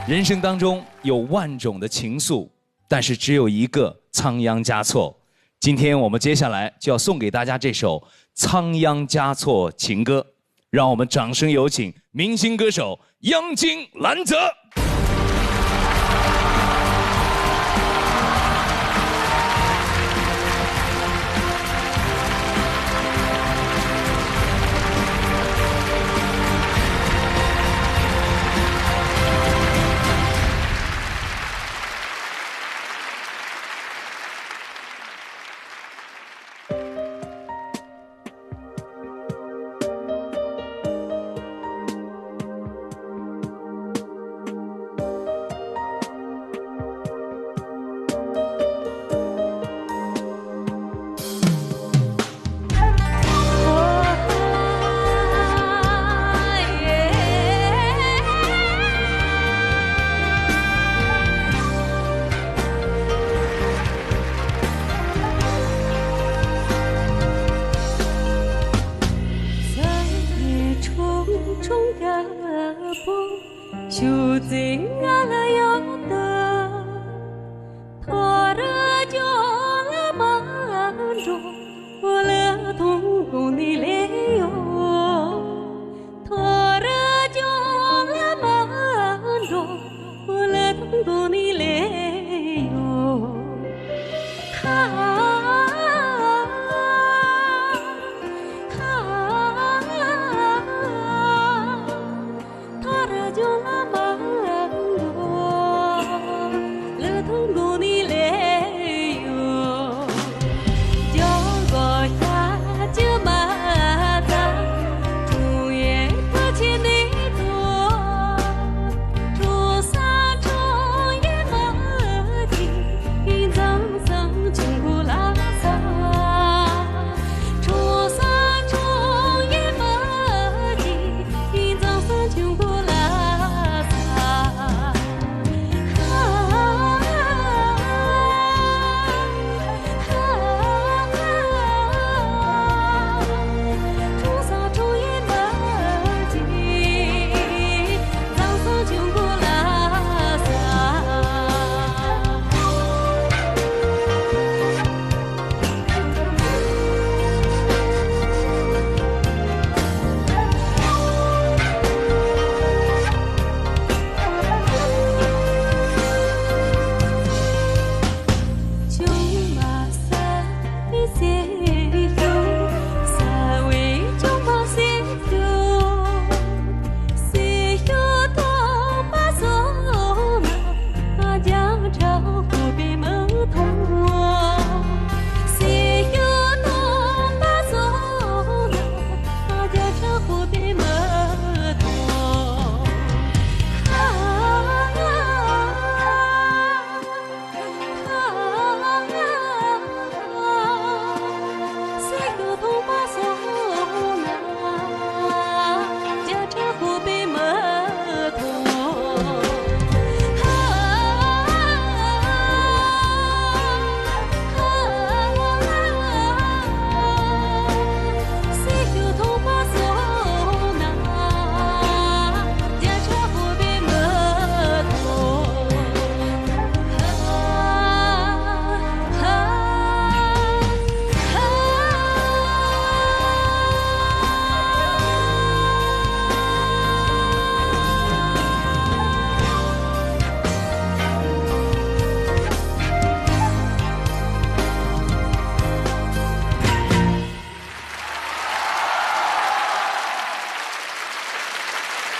人生当中有万种的情愫，但是只有一个仓央嘉措。今天我们接下来就要送给大家这首仓央嘉措情歌，让我们掌声有请明星歌手央金兰泽。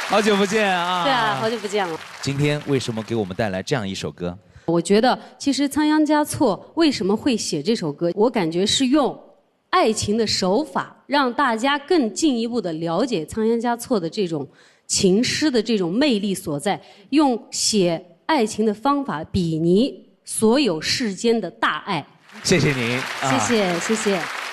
好久不见啊！对啊，好久不见了。今天为什么给我们带来这样一首歌？我觉得，其实仓央嘉措为什么会写这首歌，我感觉是用爱情的手法，让大家更进一步的了解仓央嘉措的这种情诗的这种魅力所在，用写爱情的方法比拟所有世间的大爱。谢谢您，谢谢，谢谢。